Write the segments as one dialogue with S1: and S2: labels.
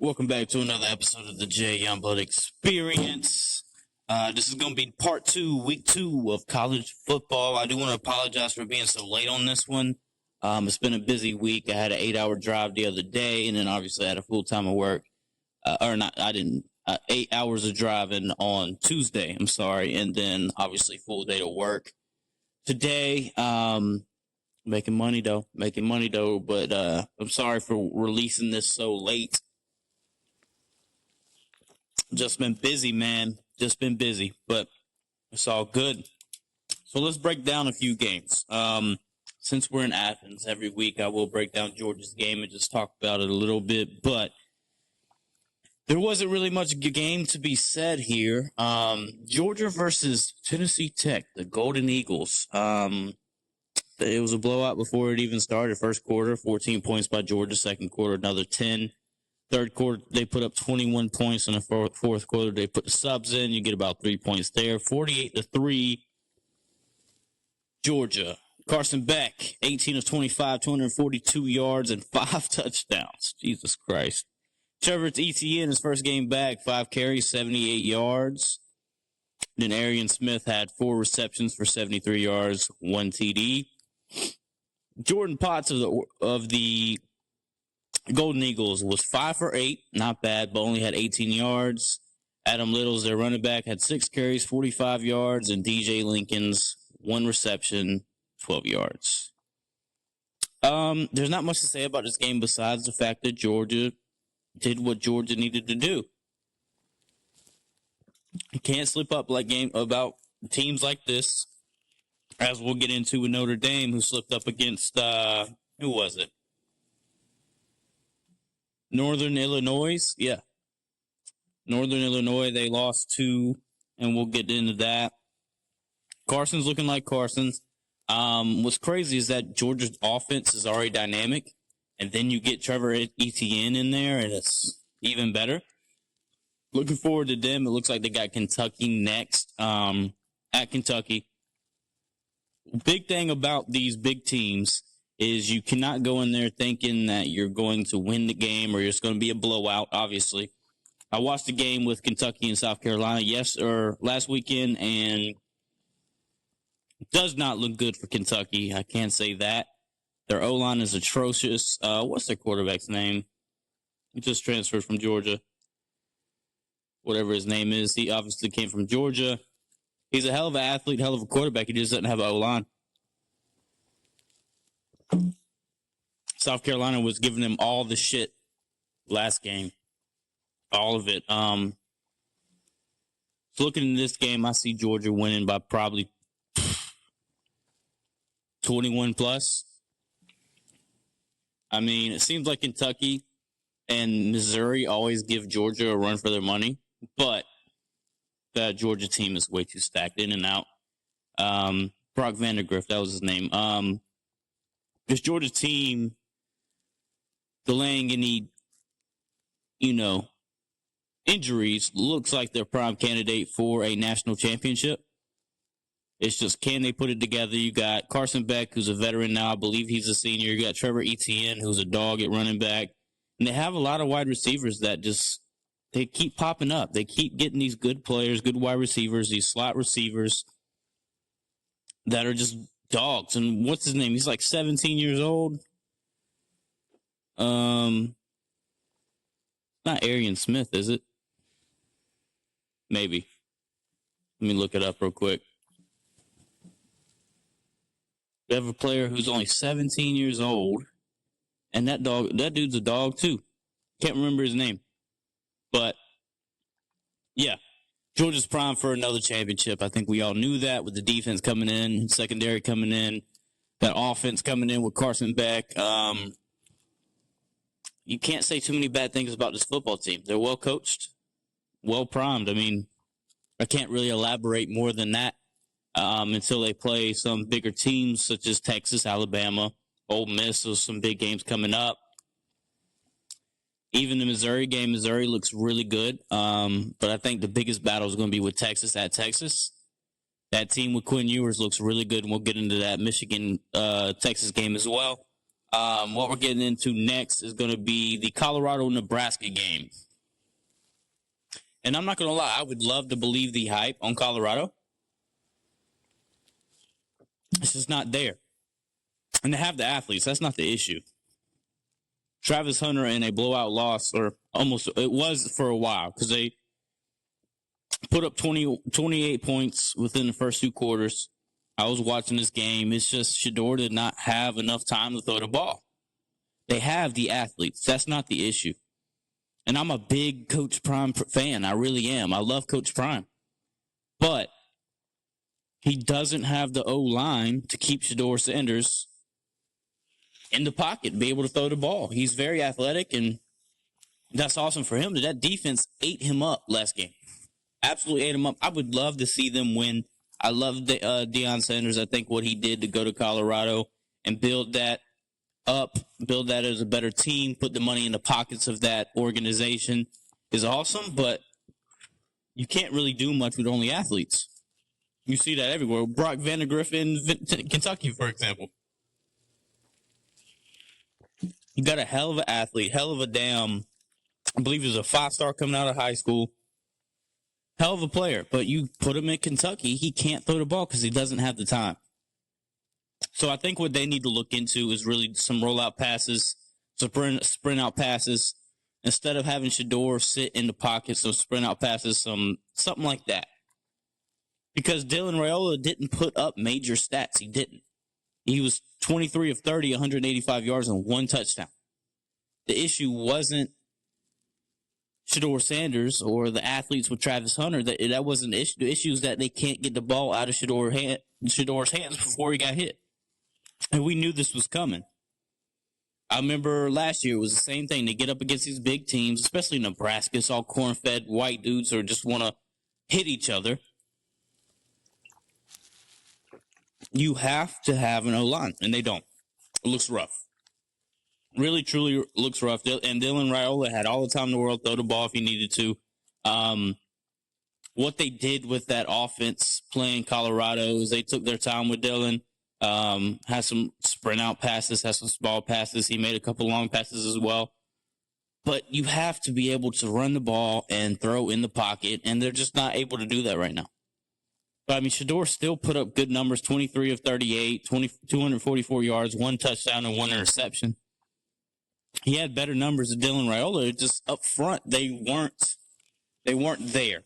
S1: Welcome back to another episode of the J Youngblood Experience. This is going to be part 2, week 2 of college football. I do want to apologize for being so late on this one. It's been a busy week. I had an 8-hour drive the other day, and then obviously I had a full time of work. 8 hours of driving on Tuesday, and then obviously full day to work. Today, making money though, but I'm sorry for releasing this so late. Just been busy, man. But it's all good. So let's break down a few games. Since we're in Athens every week, I will break down Georgia's game and just talk about it a little bit. But there wasn't really much game to be said here. Georgia versus Tennessee Tech, the Golden Eagles. It was a blowout before it even started. First quarter, 14 points by Georgia. Second quarter, another 10. Third quarter, they put up 21 points. In the fourth quarter, they put the subs in. You get about 3 points there. 48-3, Georgia. Carson Beck, 18 of 25, 242 yards and 5 touchdowns. Jesus Christ. Trevor Etienne, his first game back, 5 carries, 78 yards. Then Arian Smith had 4 receptions for 73 yards, 1 TD. Jordan Potts of the Golden Eagles was 5 for 8, not bad, but only had 18 yards. Adam Little's their running back, had 6 carries, 45 yards, and DJ Lincoln's 1 reception, 12 yards. There's not much to say about this game besides the fact that Georgia did what Georgia needed to do. You can't slip up about teams like this, as we'll get into with Notre Dame, who slipped up against, who was it? Northern Illinois, yeah. Northern Illinois, they lost 2, and we'll get into that. Carson's looking like Carson's. What's crazy is that Georgia's offense is already dynamic, and then you get Trevor Etienne in there, and it's even better. Looking forward to them. It looks like they got Kentucky next at Kentucky. Big thing about these big teams is you cannot go in there thinking that you're going to win the game or it's going to be a blowout, obviously. I watched the game with Kentucky and South Carolina last weekend, and it does not look good for Kentucky. I can't say that. Their O-line is atrocious. What's their quarterback's name? He just transferred from Georgia. Whatever his name is. He obviously came from Georgia. He's a hell of an athlete, hell of a quarterback. He just doesn't have an O-line. South Carolina was giving him all the shit last game. All of it. So looking at this game, I see Georgia winning by probably 21 plus. I mean, it seems like Kentucky and Missouri always give Georgia a run for their money, but the Georgia team is way too stacked in and out. Brock Vandagriff, that was his name. This Georgia team delaying any, injuries looks like they're prime candidate for a national championship. It's just, can they put it together? You got Carson Beck, who's a veteran now. I believe he's a senior. You got Trevor Etienne, who's a dog at running back. And they have a lot of wide receivers that they keep popping up. They keep getting these good players, good wide receivers, these slot receivers that are just dogs. And what's his name? He's like 17 years old. Not Arian Smith, is it? Maybe. Let me look it up real quick. We have a player who's only 17 years old, and that dude's a dog too. Can't remember his name. But yeah, Georgia's prime for another championship. I think we all knew that with the defense coming in, secondary coming in, that offense coming in with Carson Beck. You can't say too many bad things about this football team. They're well coached, well primed. I mean, I can't really elaborate more than that until they play some bigger teams such as Texas, Alabama, Ole Miss. There's some big games coming up. Even the Missouri game, Missouri looks really good. But I think the biggest battle is going to be with Texas at Texas. That team with Quinn Ewers looks really good, and we'll get into that Michigan-Texas game as well. What we're getting into next is going to be the Colorado-Nebraska game. And I'm not going to lie, I would love to believe the hype on Colorado. It's just not there. And they have the athletes. That's not the issue. Travis Hunter in a blowout loss, or almost, it was for a while, because they put up 28 points within the first 2 quarters. I was watching this game. It's just Shedeur did not have enough time to throw the ball. They have the athletes. That's not the issue. And I'm a big Coach Prime fan. I really am. I love Coach Prime. But he doesn't have the O-line to keep Shedeur Sanders in the pocket, be able to throw the ball. He's very athletic, and that's awesome for him. That defense ate him up last game. Absolutely ate him up. I would love to see them win. I love Deion Sanders. I think what he did to go to Colorado and build that up, build that as a better team, put the money in the pockets of that organization is awesome, but you can't really do much with only athletes. You see that everywhere. Brock Vandagriff in Kentucky, for example. You got a hell of an athlete, hell of a damn, I believe he was a 5-star coming out of high school. Hell of a player, but you put him in Kentucky, he can't throw the ball because he doesn't have the time. So I think what they need to look into is really some rollout passes, sprint out passes, instead of having Shedeur sit in the pocket, so sprint out passes, something like that. Because Dylan Raiola didn't put up major stats. He didn't. He was 23 of 30, 185 yards, and 1 touchdown. The issue wasn't Shedeur Sanders or the athletes with Travis Hunter. That wasn't the issue. The issue is that they can't get the ball out of Shedeur's hands before he got hit. And we knew this was coming. I remember last year it was the same thing. They get up against these big teams, especially Nebraska. It's all corn-fed white dudes who just want to hit each other. You have to have an O-line, and they don't. It looks rough. Really, truly looks rough. And Dylan Raiola had all the time in the world, throw the ball if he needed to. What they did with that offense playing Colorado is they took their time with Dylan. Had some sprint out passes, had some small passes. He made a couple long passes as well. But you have to be able to run the ball and throw in the pocket, and they're just not able to do that right now. But, I mean, Shedeur still put up good numbers, 23 of 38, 244 yards, 1 touchdown, and 1 interception. He had better numbers than Dylan Raiola. Just up front, they weren't there.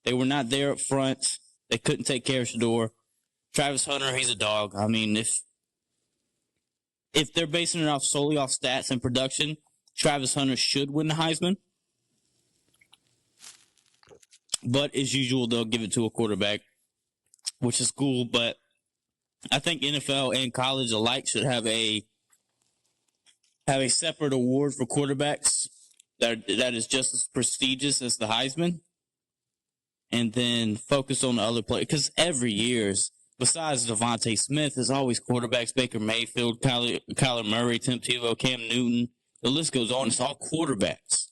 S1: They were not there up front. They couldn't take care of Shedeur. Travis Hunter, he's a dog. I mean, if they're basing it solely off stats and production, Travis Hunter should win the Heisman. But as usual, they'll give it to a quarterback, which is cool. But I think NFL and college alike should have a separate award for quarterbacks that is just as prestigious as the Heisman, and then focus on the other players. Because every year, besides Devontae Smith, there's always quarterbacks: Baker Mayfield, Kyler Murray, Tim Tebow, Cam Newton. The list goes on. It's all quarterbacks.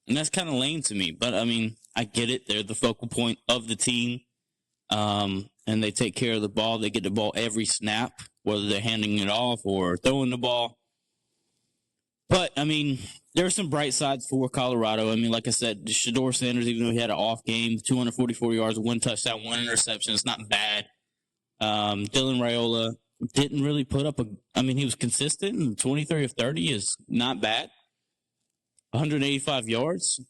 S1: And that's kind of lame to me. But, I mean, I get it. They're the focal point of the team. And they take care of the ball. They get the ball every snap, whether they're handing it off or throwing the ball. But, I mean, there are some bright sides for Colorado. I mean, like I said, Shedeur Sanders, even though he had an off game, 244 yards, 1 touchdown, 1 interception. It's not bad. Dylan Raiola didn't really put up he was consistent, and 23 of 30 is not bad. 185 yards.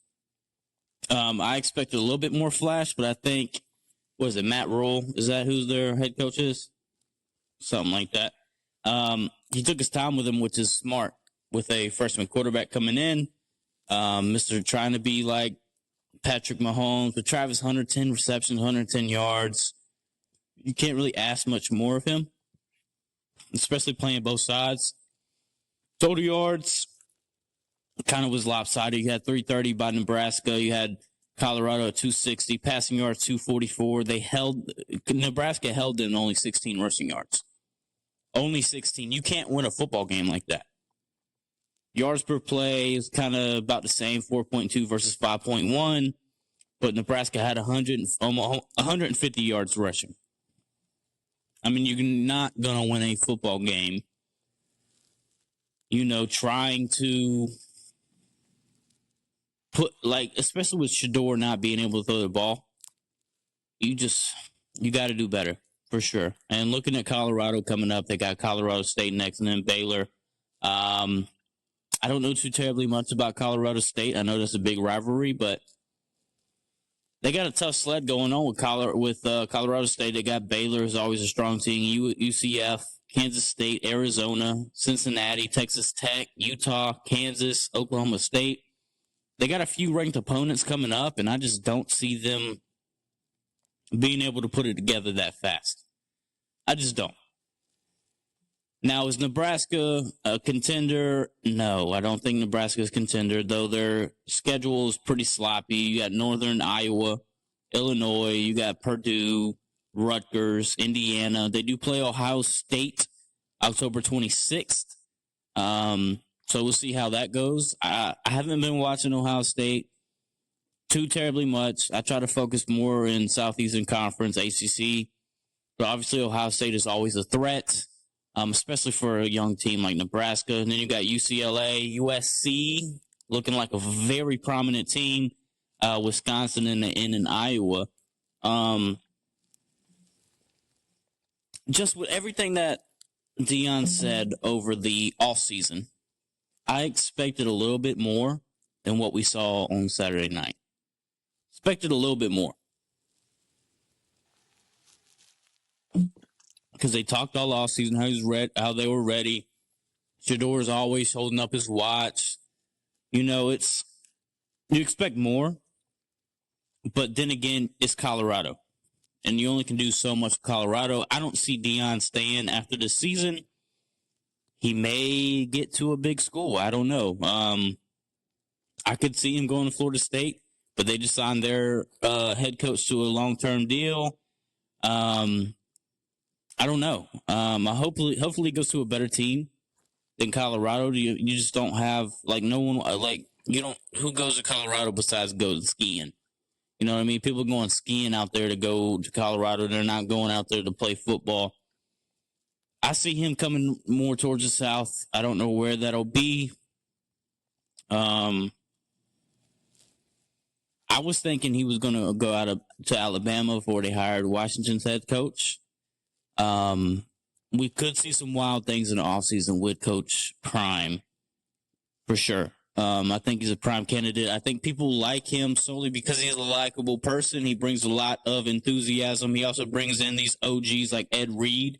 S1: I expected a little bit more flash, but I think, was it Matt Rule? Is that who their head coach is? Something like that. He took his time with him, which is smart, with a freshman quarterback coming in. Mr. trying to be like Patrick Mahomes, but Travis Hunter, 10 receptions, 110 yards. You can't really ask much more of him, especially playing both sides. Total yards kind of was lopsided. You had 330 by Nebraska. You had Colorado at 260. Passing yards, 244. Nebraska held them only 16 rushing yards. Only 16. You can't win a football game like that. Yards per play is kind of about the same, 4.2 versus 5.1. But Nebraska had 150 yards rushing. I mean, you're not going to win a football game, trying to put, especially with Shador not being able to throw the ball. You got to do better for sure. And looking at Colorado coming up, they got Colorado State next and then Baylor. I don't know too terribly much about Colorado State. I know that's a big rivalry, but they got a tough sled going on with Colorado State. They got Baylor is always a strong team. UCF, Kansas State, Arizona, Cincinnati, Texas Tech, Utah, Kansas, Oklahoma State. They got a few ranked opponents coming up, and I just don't see them being able to put it together that fast. I just don't. Now, is Nebraska a contender? No, I don't think Nebraska is a contender, though their schedule is pretty sloppy. You got Northern Iowa, Illinois, you got Purdue, Rutgers, Indiana. They do play Ohio State October 26th. So we'll see how that goes. I haven't been watching Ohio State too terribly much. I try to focus more in Southeastern Conference, ACC. But obviously, Ohio State is always a threat. Especially for a young team like Nebraska. And then you got UCLA, USC, looking like a very prominent team, Wisconsin and Iowa. Just with everything that Deion said over the offseason, I expected a little bit more than what we saw on Saturday night. Expected a little bit more. Because they talked all offseason how they were ready. Shador's always holding up his watch. You expect more, but then again, it's Colorado, and you only can do so much with Colorado. I don't see Deion staying after the season. He may get to a big school. I don't know. I could see him going to Florida State, but they just signed their head coach to a long-term deal. I don't know. Hopefully he goes to a better team than Colorado. You just don't have no one who goes to Colorado besides goes skiing. You know what I mean? People going skiing out there to go to Colorado. They're not going out there to play football. I see him coming more towards the South. I don't know where that'll be. I was thinking he was going to go to Alabama before they hired Washington's head coach. We could see some wild things in the offseason with Coach Prime, for sure. I think he's a prime candidate. I think people like him solely because he's a likable person. He brings a lot of enthusiasm. He also brings in these OGs like Ed Reed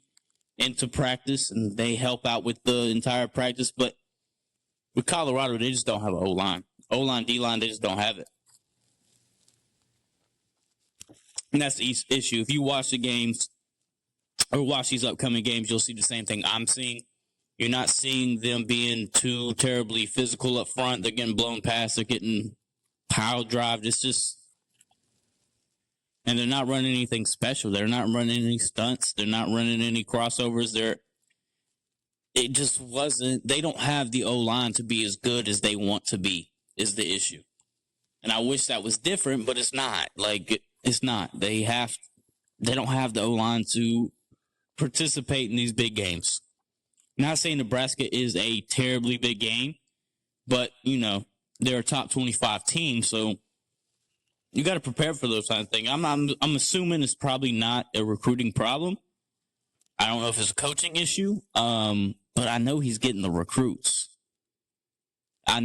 S1: into practice, and they help out with the entire practice. But with Colorado, they just don't have an O-line. O-line, D-line, they just don't have it. And that's the issue. If you watch the games or watch these upcoming games, you'll see the same thing I'm seeing. You're not seeing them being too terribly physical up front. They're getting blown past. They're getting pile drived. It's just, and they're not running anything special. They're not running any stunts. They're not running any crossovers. It just wasn't, they don't have the O-line to be as good as they want to be is the issue. And I wish that was different, but it's not. It's not. They don't have the O-line to participate in these big games. Not saying Nebraska is a terribly big game, but, they're a top 25 team, so you got to prepare for those kind of things. I'm assuming it's probably not a recruiting problem. I don't know if it's a coaching issue, but I know he's getting the recruits. So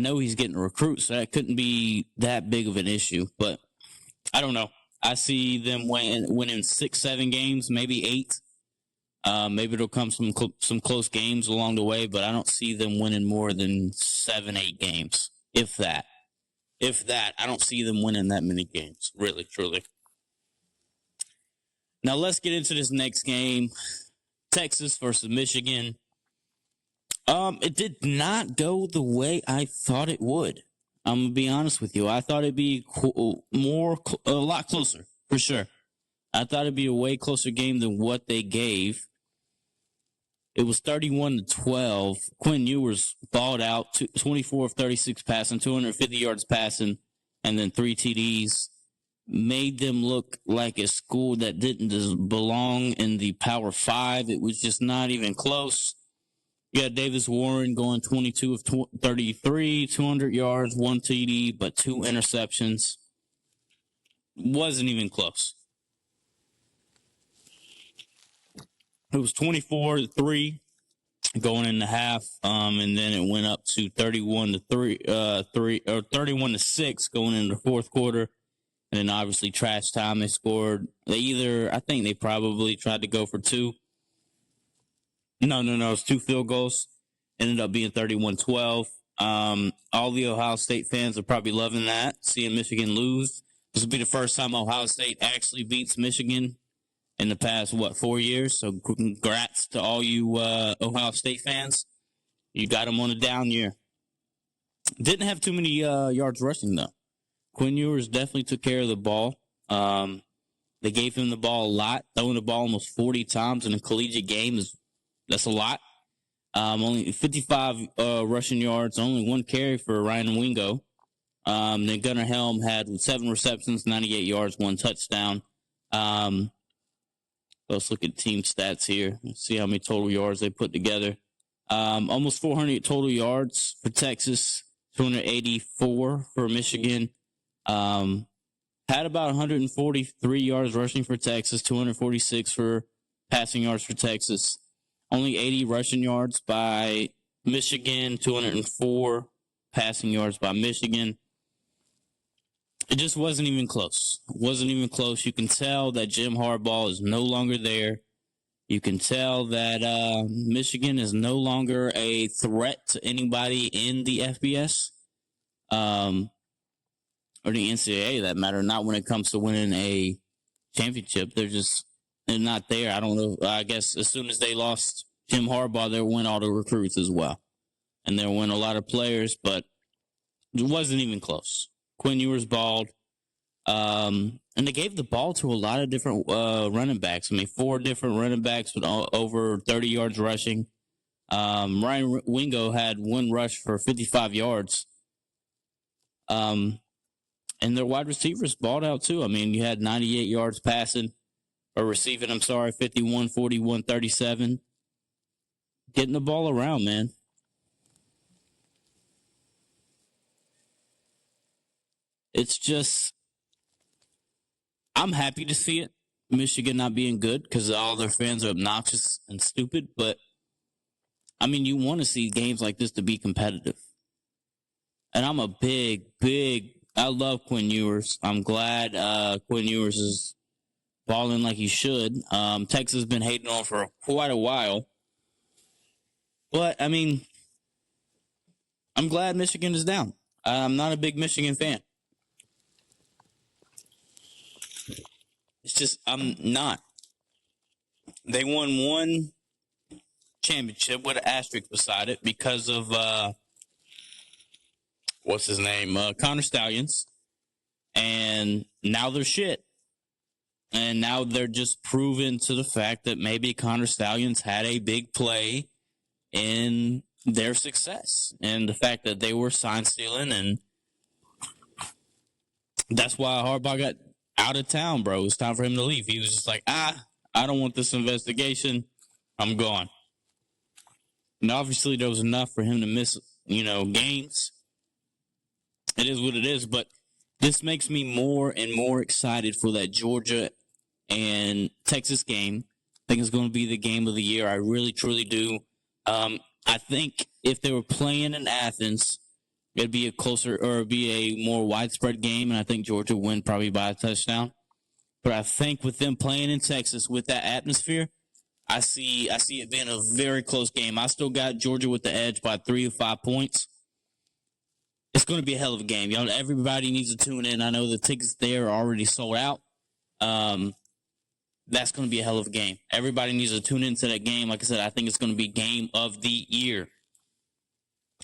S1: that couldn't be that big of an issue, but I don't know. I see them winning 6-7 games, maybe 8. Maybe there'll come some close games along the way, but I don't see them winning more than 7-8 games, if that. I don't see them winning that many games, really, truly. Now let's get into this next game, Texas versus Michigan. It did not go the way I thought it would. I'm gonna be honest with you. I thought it'd be a lot closer, for sure. I thought it'd be a way closer game than what they gave. It was 31-12. Quinn Ewers balled out, 24 of 36 passing, 250 yards passing, and then 3 TDs. made them look like a school that didn't belong in the Power Five. It was just not even close. You got Davis Warren going 22 of 33, 200 yards, 1 TD, but 2 interceptions. Wasn't even close. It was 24-3 going in the half, and then it went up to 31-6 going into the fourth quarter. And then obviously trash time. They scored. I think they probably tried to go for 2. No. It was 2 field goals. Ended up being 31-12. All the Ohio State fans are probably loving that, seeing Michigan lose. This will be the first time Ohio State actually beats Michigan in the past, 4 years? So congrats to all you Ohio State fans. You got them on a down year. Didn't have too many yards rushing, though. Quinn Ewers definitely took care of the ball. They gave him the ball a lot. Throwing the ball almost 40 times in a collegiate game that's a lot. Only 55 rushing yards, only 1 carry for Ryan Wingo. Then Gunnar Helm had 7 receptions, 98 yards, 1 touchdown. Let's look at team stats here. Let's see how many total yards they put together. Almost 400 total yards for Texas, 284 for Michigan. Had about 143 yards rushing for Texas, 246 for passing yards for Texas. Only 80 rushing yards by Michigan, 204 passing yards by Michigan. It just wasn't even close. You can tell that Jim Harbaugh is no longer there. You can tell that Michigan is no longer a threat to anybody in the FBS. Or the NCAA, that matter, not when it comes to winning a championship. They're not there. I don't know. I guess as soon as they lost Jim Harbaugh, they'll win all the recruits as well. And they'll win a lot of players, but it wasn't even close. Quinn Ewers balled. And they gave the ball to a lot of different running backs. 4 different running backs with over 30 yards rushing. Ryan Wingo had 1 rush for 55 yards. And their wide receivers balled out too. You had 98 yards passing or receiving, 51, 41, 37. Getting the ball around, man. It's just, I'm happy to see it. Michigan not being good because all their fans are obnoxious and stupid. But, you want to see games like this to be competitive. And I'm a I love Quinn Ewers. I'm glad Quinn Ewers is balling like he should. Texas has been hating on for quite a while. But, I'm glad Michigan is down. I'm not a big Michigan fan. It's just, I'm not. They won 1 championship with an asterisk beside it because of what's his name? Connor Stallions. And now they're shit. And now they're just proven to the fact that maybe Connor Stallions had a big play in their success. And the fact that they were sign stealing. And that's why Harbaugh got out of town, bro. It was time for him to leave. He was just like, I don't want this investigation. I'm gone. And obviously there was enough for him to miss, games. It is what it is, but this makes me more and more excited for that Georgia and Texas game. I think it's going to be the game of the year. I really, truly do. I think if they were playing in Athens, it'd be a more widespread game, and I think Georgia would win probably by a touchdown. But I think with them playing in Texas with that atmosphere, I see it being a very close game. I still got Georgia with the edge by 3 or 5 points. It's going to be a hell of a game. Everybody needs to tune in. I know the tickets there are already sold out. That's going to be a hell of a game. Everybody needs to tune into that game. Like I said, I think it's going to be game of the year.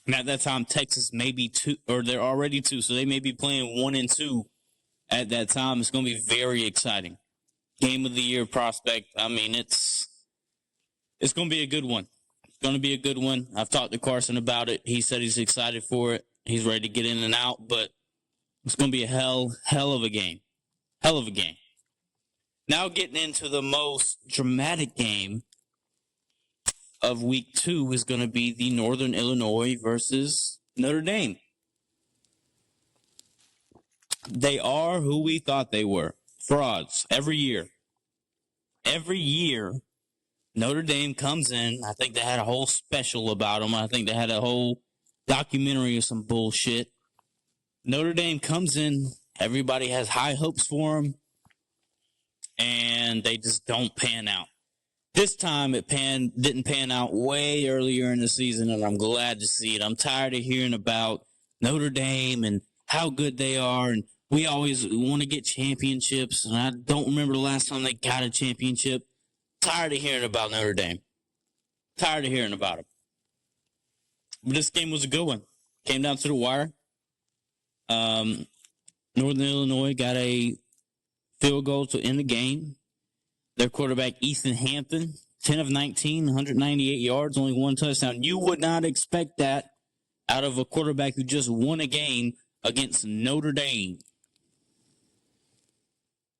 S1: And at that time, Texas may be 2, or they're already 2, so they may be playing 1 and 2 at that time. It's going to be very exciting. Game of the year prospect. It's going to be a good one. It's going to be a good one. I've talked to Carson about it. He said he's excited for it. He's ready to get in and out, but it's going to be a hell of a game. Hell of a game. Now getting into the most dramatic game of week 2 is going to be the Northern Illinois versus Notre Dame. They are who we thought they were. Frauds every year. Every year, Notre Dame comes in. I think they had a whole special about them. I think they had a whole documentary or some bullshit. Notre Dame comes in. Everybody has high hopes for them. And they just don't pan out. This time it didn't pan out way earlier in the season, and I'm glad to see it. I'm tired of hearing about Notre Dame and how good they are, and we always want to get championships, and I don't remember the last time they got a championship. Tired of hearing about Notre Dame. Tired of hearing about them. But this game was a good one. Came down to the wire. Northern Illinois got a field goal to end the game. Their quarterback, Ethan Hampton, 10 of 19, 198 yards, only one touchdown. You would not expect that out of a quarterback who just won a game against Notre Dame,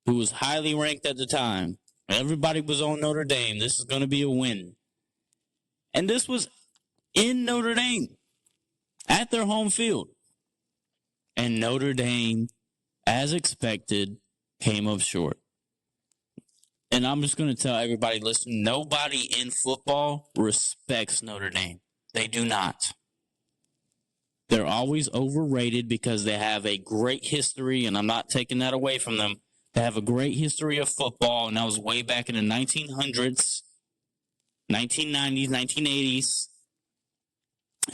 S1: who was highly ranked at the time. Everybody was on Notre Dame. This is going to be a win. And this was in Notre Dame, at their home field. And Notre Dame, as expected, came up short. And I'm just going to tell everybody listening, nobody in football respects Notre Dame. They do not. They're always overrated because they have a great history, and I'm not taking that away from them. They have a great history of football, and that was way back in the 1900s, 1990s, 1980s.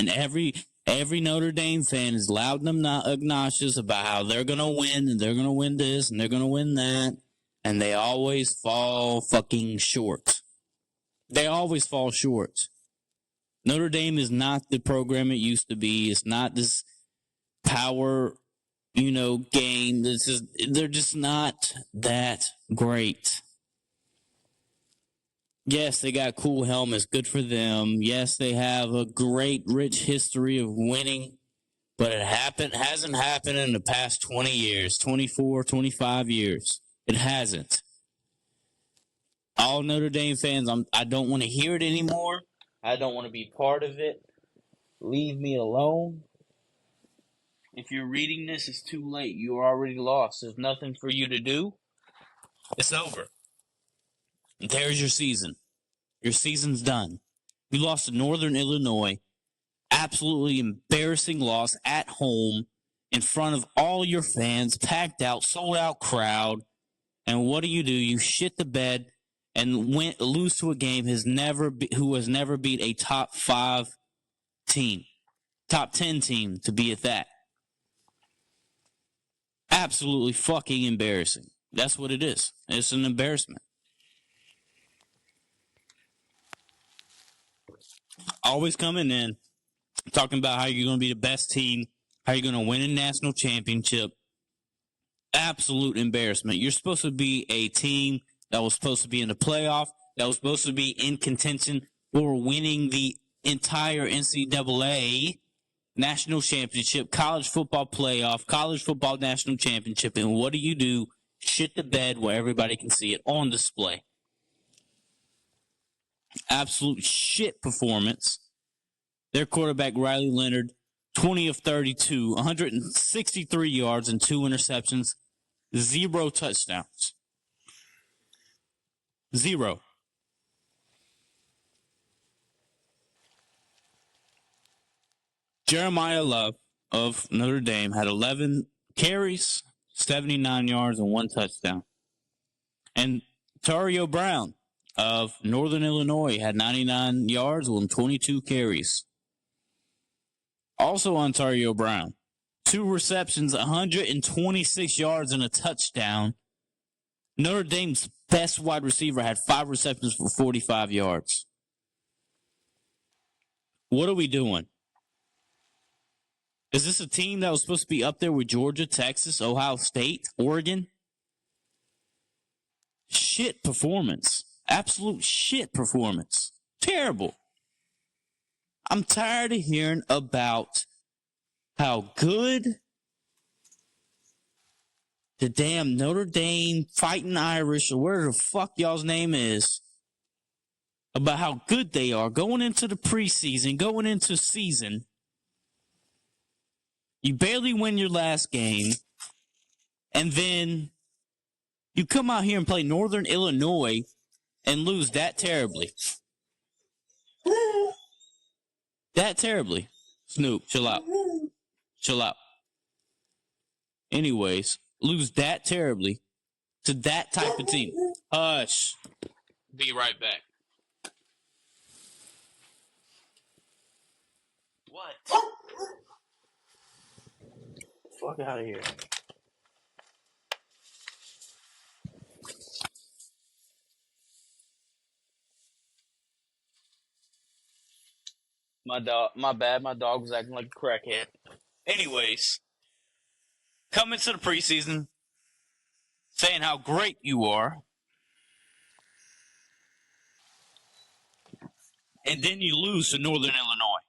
S1: And every Notre Dame fan is loud and obnoxious about how they're going to win, and they're going to win this, and they're going to win that. And they always fall fucking short. They always fall short. Notre Dame is not the program it used to be. It's not this power, game. They're just not that great. Yes, they got cool helmets. Good for them. Yes, they have a great, rich history of winning. But it hasn't happened in the past 20 years, 24, 25 years. It hasn't. All Notre Dame fans, I don't want to hear it anymore. I don't want to be part of it. Leave me alone. If you're reading this, it's too late. You're already lost. There's nothing for you to do. It's over. There's your season. Your season's done. You lost to Northern Illinois. Absolutely embarrassing loss at home in front of all your fans, packed out, sold out crowd. And what do? You shit the bed and lose to a game who has never beat a top 5 team, top 10 team to be at that. Absolutely fucking embarrassing. That's what it is. It's an embarrassment. Always coming in, talking about how you're going to be the best team, how you're going to win a national championship. Absolute embarrassment. You're supposed to be a team that was supposed to be in the playoff, that was supposed to be in contention for winning the entire NCAA national championship, college football playoff, college football national championship. And what do? Shit the bed where everybody can see it on display. Absolute shit performance. Their quarterback, Riley Leonard, 20 of 32, 163 yards and 2 interceptions, 0 touchdowns. 0. Jeremiah Love of Notre Dame had 11 carries, 79 yards, and 1 touchdown. And Tario Brown of Northern Illinois had 99 yards and 22 carries. Also Ontario Brown, 2 receptions, 126 yards, and a touchdown. Notre Dame's best wide receiver had 5 receptions for 45 yards. What are we doing? Is this a team that was supposed to be up there with Georgia, Texas, Ohio State, Oregon? Shit performance. Absolute shit performance. Terrible. I'm tired of hearing about how good the damn Notre Dame Fighting Irish, or whatever the fuck y'all's name is, about how good they are going into the preseason, going into season. You barely win your last game, and then you come out here and play Northern Illinois and lose that terribly. That terribly. Snoop, chill out. Chill out. Anyways, lose that terribly to that type of team. Hush. Be right back. What? Fuck out of here. My bad, my dog was acting like a crackhead. Anyways, come into the preseason saying how great you are, and then you lose to Northern Illinois.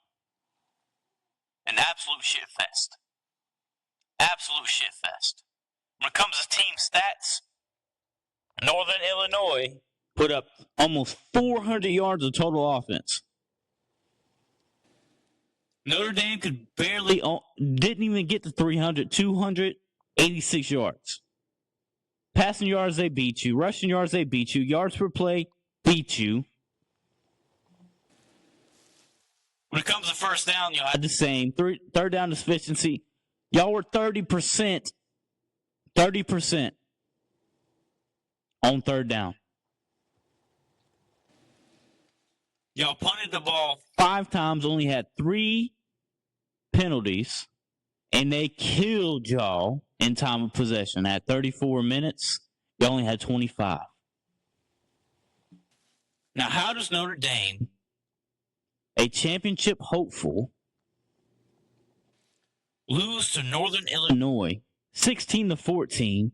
S1: An absolute shit fest. Absolute shit fest. When it comes to team stats, Northern Illinois put up almost 400 yards of total offense. Notre Dame didn't even get to 300, 286 yards. Passing yards, they beat you. Rushing yards, they beat you. Yards per play, beat you. When it comes to first down, y'all had the same. Third down efficiency, y'all were 30% on third down. Y'all punted the ball 5 times, only had 3 penalties, and they killed y'all in time of possession. At 34 minutes, y'all only had 25. Now, how does Notre Dame, a championship hopeful, lose to Northern Illinois 16-14,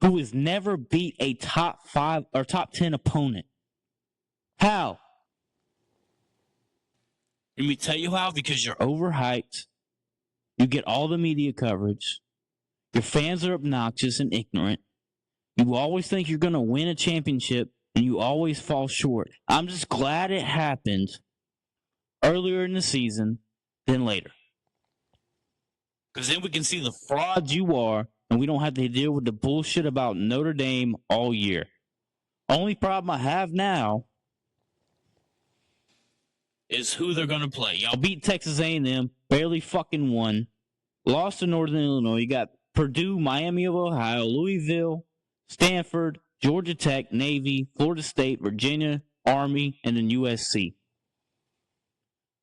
S1: who has never beat a top 5 or top 10 opponent? How? Let me tell you how. Because you're overhyped. You get all the media coverage. Your fans are obnoxious and ignorant. You always think you're going to win a championship, and you always fall short. I'm just glad it happened earlier in the season than later. Because then we can see the frauds you are, and we don't have to deal with the bullshit about Notre Dame all year. Only problem I have now is who they're going to play. Y'all beat Texas A&M, barely fucking won. Lost to Northern Illinois. You got Purdue, Miami of Ohio, Louisville, Stanford, Georgia Tech, Navy, Florida State, Virginia, Army, and then USC.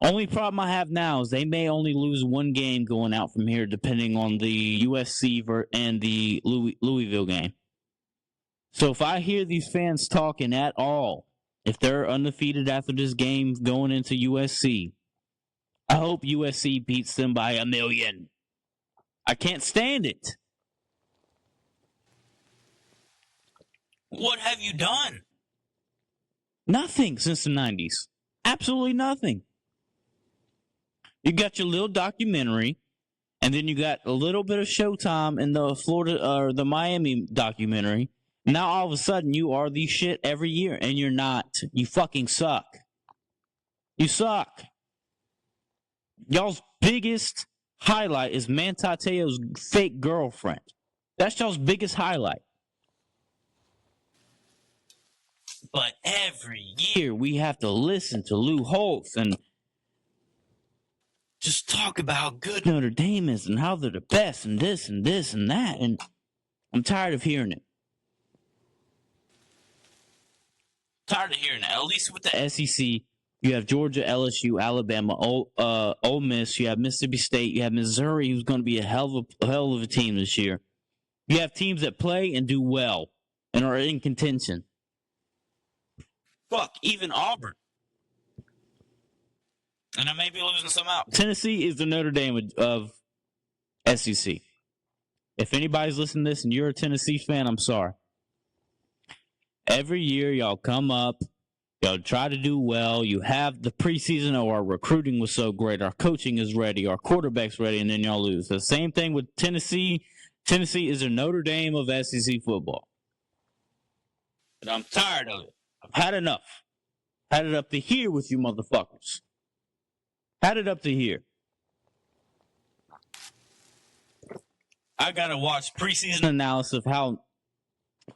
S1: Only problem I have now is they may only lose one game going out from here, depending on the USC and the Louisville game. So if I hear these fans talking at all, if they're undefeated after this game going into USC, I hope USC beats them by 1 million. I can't stand it. What have you done? Nothing since the 90s. Absolutely nothing. You got your little documentary, and then you got a little bit of Showtime in the Florida or the Miami documentary. Now all of a sudden you are the shit every year, and you're not. You fucking suck. You suck. Y'all's biggest highlight is Manti Te'o's fake girlfriend. That's y'all's biggest highlight. But every year we have to listen to Lou Holtz and just talk about how good Notre Dame is and how they're the best and this and this and that. And I'm tired of hearing it. Tired of hearing that. At least with the SEC, you have Georgia, LSU, Alabama, Ole Miss. You have Mississippi State. You have Missouri, who's going to be a hell of a team this year. You have teams that play and do well and are in contention. Fuck, even Auburn. And I may be losing some out. Tennessee is the Notre Dame of SEC. If anybody's listening to this and you're a Tennessee fan, I'm sorry. Every year, y'all come up, y'all try to do well. You have the preseason, oh, our recruiting was so great, our coaching is ready, our quarterback's ready, and then y'all lose. The same thing with Tennessee Tennessee is a Notre Dame of SEC football. And I'm tired of it. I've had enough. Had it up to here with you motherfuckers. Had it up to here. I gotta watch preseason analysis of how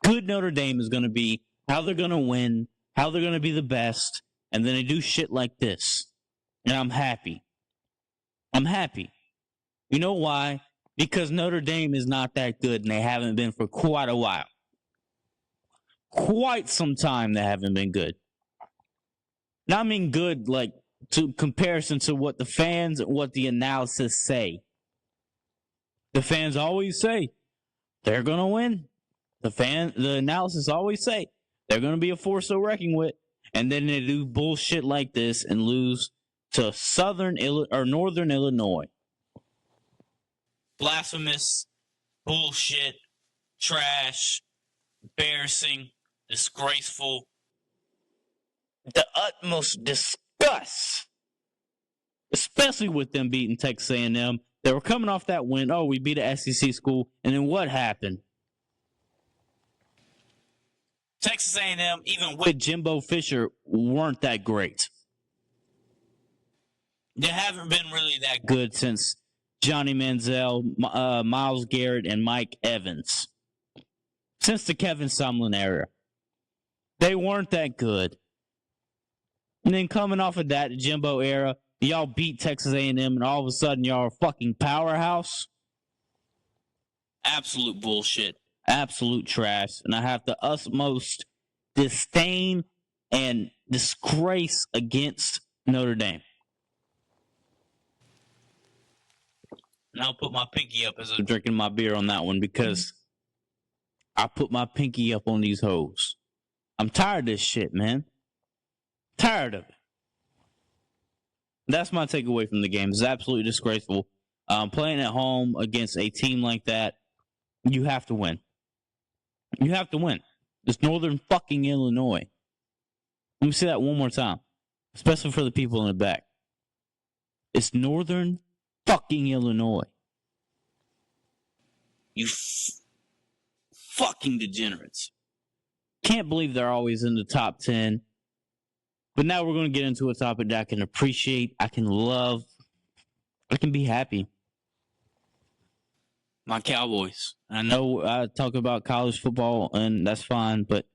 S1: good Notre Dame is gonna be, how they're gonna win, how they're gonna be the best, and then they do shit like this. And I'm happy. I'm happy. You know why? Because Notre Dame is not that good, and they haven't been for quite a while. Quite some time they haven't been good. Now I mean good, like, to comparison to what the fans, what the analysis say. The fans always say they're gonna win. The analysis always say they're gonna be a force to reckon with, and then they do bullshit like this and lose to Northern Illinois. Blasphemous, bullshit, trash, embarrassing, disgraceful, the utmost disgust, especially with them beating Texas A&M. They were coming off that win. Oh, we beat an SEC school, and then what happened? Texas A&M, even with Jimbo Fisher, weren't that great. They haven't been really that good since Johnny Manziel, Myles Garrett, and Mike Evans. Since the Kevin Sumlin era. They weren't that good. And then coming off of that Jimbo era, y'all beat Texas A&M, and all of a sudden y'all are a fucking powerhouse? Absolute bullshit. Absolute trash. And I have the utmost disdain and disgrace against Notre Dame. And I'll put my pinky up as I'm drinking my beer on that one because I put my pinky up on these hoes. I'm tired of this shit, man. Tired of it. That's my takeaway from the game. It's absolutely disgraceful. Playing at home against a team like that, you have to win. You have to win. It's Northern fucking Illinois. Let me say that one more time. Especially for the people in the back. It's Northern fucking Illinois. You fucking degenerates. Can't believe they're always in the top 10. But now we're going to get into a topic that I can appreciate, I can love, I can be happy. My Cowboys. I know I talk about college football, and that's fine, but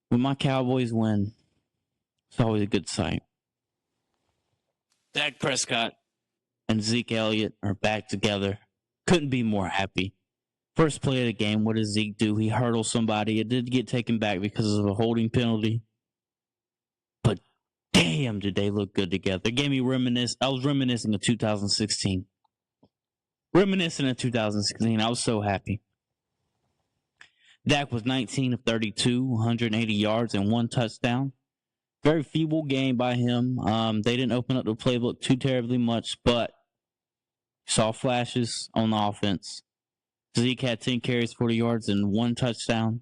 S1: when my Cowboys win, it's always a good sight. Dak Prescott and Zeke Elliott are back together. Couldn't be more happy. First play of the game, what does Zeke do? He hurdles somebody. It did get taken back because of a holding penalty. But damn, did they look good together. It gave me I was reminiscing of 2016. Reminiscing of 2016. I was so happy. Dak was 19 of 32, 180 yards, and 1 touchdown. Very feeble game by him. They didn't open up the playbook too terribly much, but saw flashes on the offense. Zeke had 10 carries, 40 yards, and 1 touchdown.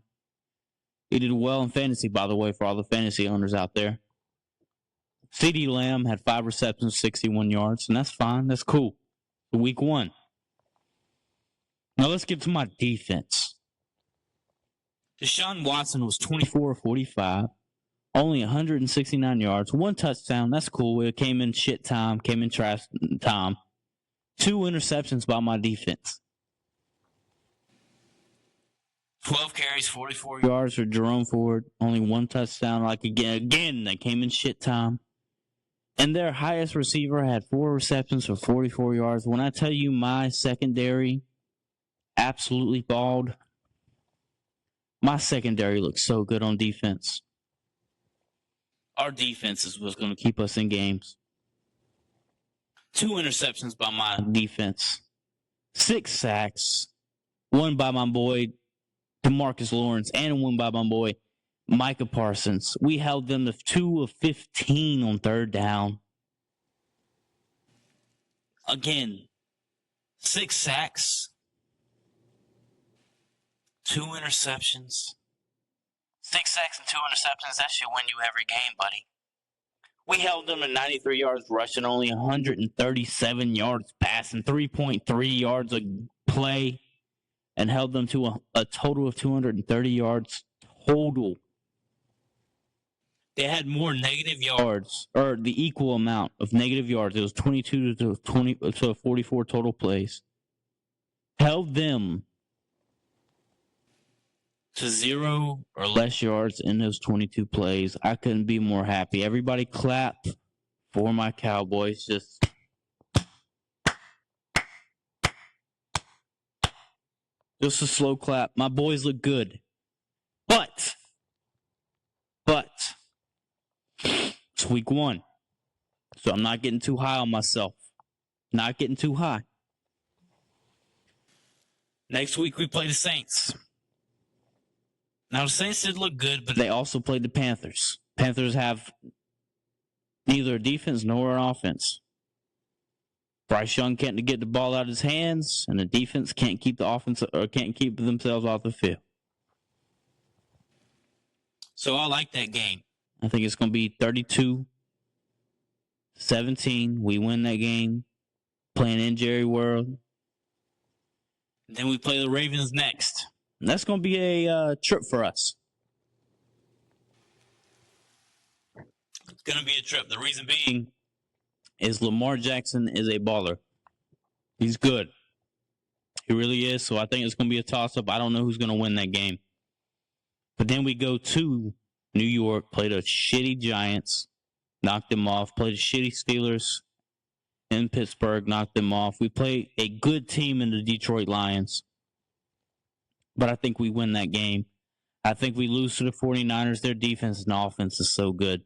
S1: He did well in fantasy, by the way, for all the fantasy owners out there. CeeDee Lamb had 5 receptions, 61 yards, and that's fine. That's cool. Week 1. Now let's get to my defense. Deshaun Watson was 24 of 45, only 169 yards, 1 touchdown. That's cool. It came in shit time, came in trash time. 2 interceptions by my defense. 12 carries, 44 yards for Jerome Ford, only 1 touchdown. Like again, they came in shit time. And their highest receiver had 4 receptions for 44 yards. When I tell you my secondary absolutely balled, my secondary looks so good on defense. Our defense is what's going to keep us in games. 2 interceptions by my defense. 6 sacks. 1 by my boy DeMarcus Lawrence, and 1 by my boy Micah Parsons. We held them to 2 of 15 on 3rd down. Again, 6 sacks. 2 interceptions. 6 sacks and 2 interceptions, that should win you every game, buddy. We held them to 93 yards rushing, only 137 yards passing, 3.3 yards a play. and held them to a total of 230 yards total. They had more negative yards, or the equal amount of negative yards. It was 22 to 44 total plays. Held them to 0 or less yards in those 22 plays. I couldn't be more happy. Everybody clap for my Cowboys. Just a slow clap. My boys look good. But it's week 1. So I'm not getting too high on myself. Not getting too high. Next week we play the Saints. Now the Saints did look good, but they also played the Panthers. Panthers have neither a defense nor an offense. Bryce Young can't get the ball out of his hands, and the defense can't keep the offense or can't keep themselves off the field. So I like that game. I think it's going to be 32-17. We win that game, playing in Jerry World. Then we play the Ravens next. And that's going to be a trip for us. It's going to be a trip. The reason being is Lamar Jackson is a baller. He's good. He really is. So I think it's going to be a toss-up. I don't know who's going to win that game. But then we go to New York, play the shitty Giants, knock them off, play the shitty Steelers in Pittsburgh, knock them off. We play a good team in the Detroit Lions. But I think we win that game. I think we lose to the 49ers. Their defense and offense is so good.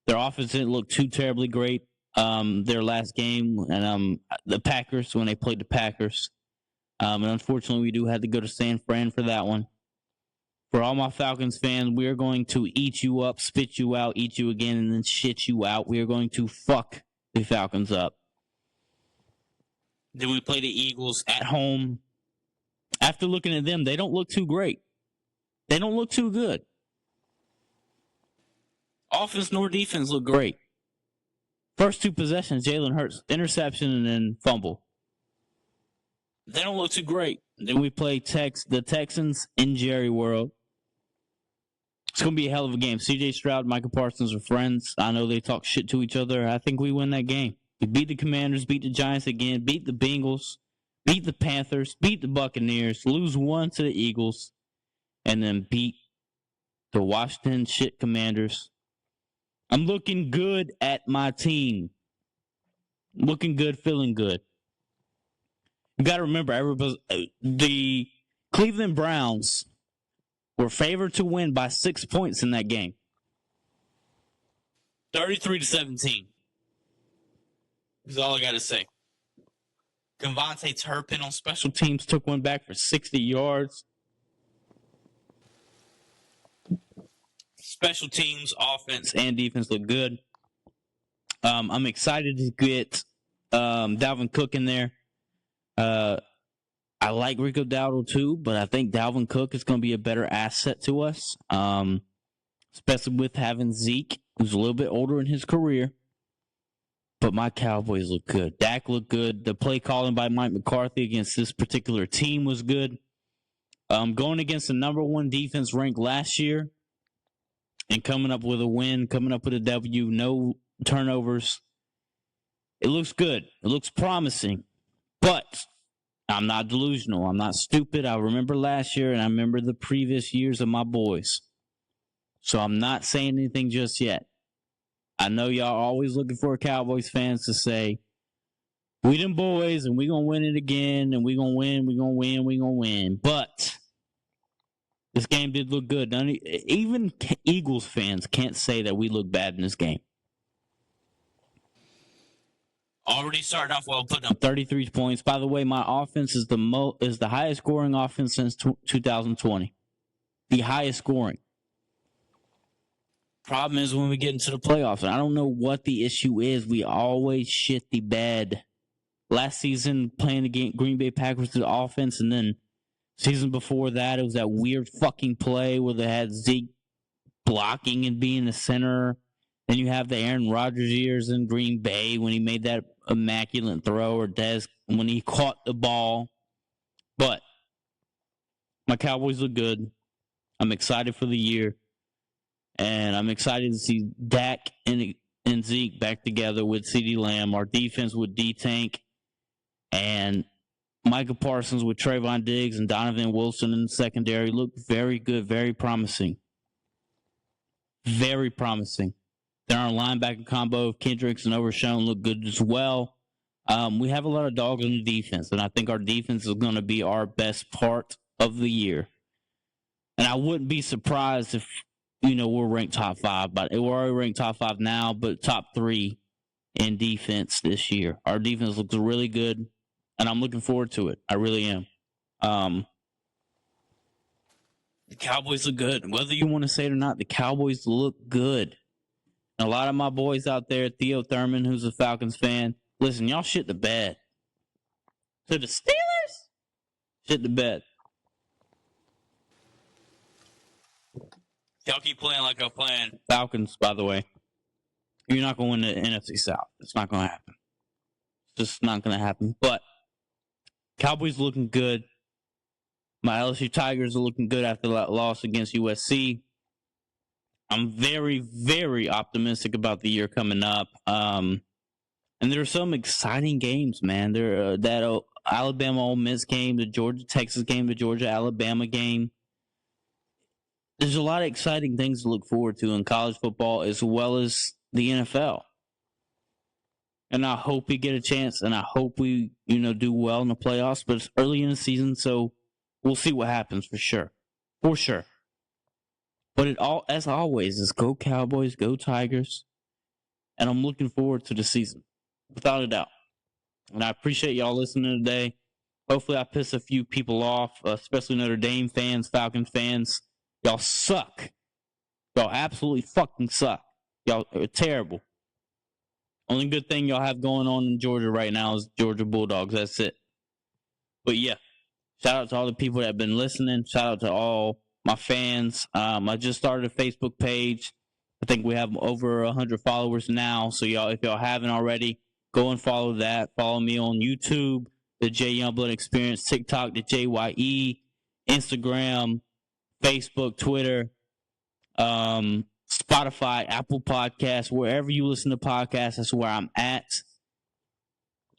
S1: Their offense didn't look too terribly great their last game. And the Packers, when they played the Packers. And unfortunately, we do have to go to San Fran for that one. For all my Falcons fans, we are going to eat you up, spit you out, eat you again, and then shit you out. We are going to fuck the Falcons up. Then we play the Eagles at home. After looking at them, they don't look too great. They don't look too good. Offense nor defense look great. First 2 possessions, Jalen Hurts, interception and then fumble. They don't look too great. Then we play the Texans in Jerry World. It's going to be a hell of a game. C.J. Stroud and Michael Parsons are friends. I know they talk shit to each other. I think we win that game. We beat the Commanders, beat the Giants again, beat the Bengals, beat the Panthers, beat the Buccaneers, lose 1 to the Eagles, and then beat the Washington shit Commanders. I'm looking good at my team. Looking good, feeling good. You got to remember, the Cleveland Browns were favored to win by 6 points in that game. 33-17. Is all I got to say. Devontae Turpin on special teams took one back for 60 yards. Special teams, offense, and defense look good. I'm excited to get Dalvin Cook in there. I like Rico Dowdle too, but I think Dalvin Cook is going to be a better asset to us, especially with having Zeke, who's a little bit older in his career. But my Cowboys look good. Dak looked good. The play calling by Mike McCarthy against this particular team was good. Going against the number 1 defense ranked last year and coming up with a win, coming up with a W, no turnovers. It looks good. It looks promising. But I'm not delusional. I'm not stupid. I remember last year and I remember the previous years of my boys. So I'm not saying anything just yet. I know y'all are always looking for Cowboys fans to say, we them boys and we going to win it again and we going to win, we going to win, we going to win. But this game did look good. Even Eagles fans can't say that we look bad in this game. Already started off well, putting up 33 points. By the way, my offense is the highest scoring offense since 2020. The highest scoring. Problem is when we get into the playoffs, and I don't know what the issue is. We always shit the bed. Last season, playing the Green Bay Packers to the offense, and then season before that, it was that weird fucking play where they had Zeke blocking and being the center. Then you have the Aaron Rodgers years in Green Bay when he made that immaculate throw, or Dez when he caught the ball. But My Cowboys look good. I'm excited for the year. And I'm excited to see Dak and Zeke back together with CeeDee Lamb. Our defense with D-Tank and Micah Parsons with Trayvon Diggs and Donovan Wilson in the secondary look very good, very promising. Very promising. Then our linebacker combo of Kendricks and Overshown look good as well. We have a lot of dogs on the defense, and I think our defense is going to be our best part of the year. And I wouldn't be surprised if, we're ranked top 5, but we're already ranked top 5 now, but top 3 in defense this year. Our defense looks really good, and I'm looking forward to it. I really am. The Cowboys look good. Whether you want to say it or not, the Cowboys look good. And a lot of my boys out there, Theo Thurman, who's a Falcons fan, listen, y'all shit the bed. To the Steelers? Shit the bed. Y'all keep playing like I'm playing. Falcons, by the way. You're not going to win the NFC South. It's not going to happen. It's just not going to happen. But Cowboys looking good. My LSU Tigers are looking good after that loss against USC. I'm very, very optimistic about the year coming up. And there are some exciting games, man. There that Alabama Ole Miss game, the Georgia Texas game, the Georgia Alabama game. There's a lot of exciting things to look forward to in college football as well as the NFL. And I hope we get a chance, and I hope we, do well in the playoffs. But it's early in the season, so we'll see what happens for sure. For sure. But as always, is go Cowboys, go Tigers. And I'm looking forward to the season, without a doubt. And I appreciate y'all listening today. Hopefully I piss a few people off, especially Notre Dame fans, Falcons fans. Y'all suck. Y'all absolutely fucking suck. Y'all are terrible. Only good thing y'all have going on in Georgia right now is Georgia Bulldogs. That's it. But yeah, shout out to all the people that have been listening. Shout out to all my fans. I just started a Facebook page. I think we have over 100 followers now. So y'all, if y'all haven't already, go and follow that. Follow me on YouTube, the J Youngblood Experience, TikTok, the JYE, Instagram, Facebook, Twitter, Spotify, Apple Podcasts, wherever you listen to podcasts, that's where I'm at.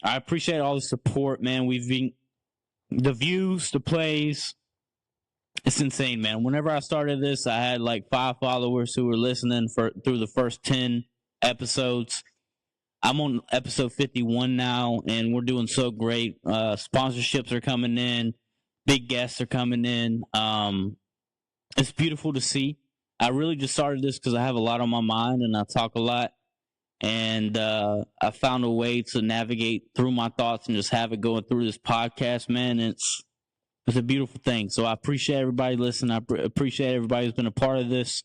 S1: I appreciate all the support, man. The views, the plays. It's insane, man. Whenever I started this, I had like 5 followers who were listening through the first 10 episodes. I'm on episode 51 now, and we're doing so great. Sponsorships are coming in. Big guests are coming in. It's beautiful to see. I really just started this because I have a lot on my mind, and I talk a lot. And I found a way to navigate through my thoughts and just have it going through this podcast, man. It's a beautiful thing. So I appreciate everybody listening. I appreciate everybody who's been a part of this.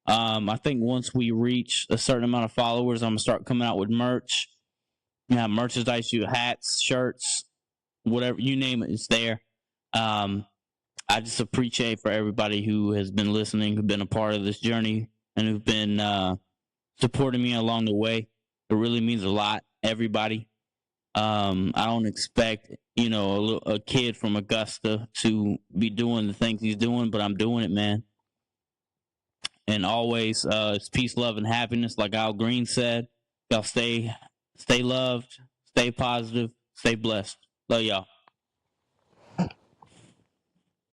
S1: I think once we reach a certain amount of followers, I'm going to start coming out with merch. Merchandise, hats, shirts, whatever, you name it, it's there. I just appreciate for everybody who has been listening, who've been a part of this journey, and who've been supporting me along the way. It really means a lot, everybody. I don't expect, a kid from Augusta to be doing the things he's doing, but I'm doing it, man. And always, it's peace, love, and happiness, like Al Green said. Y'all stay loved, stay positive, stay blessed. Love y'all.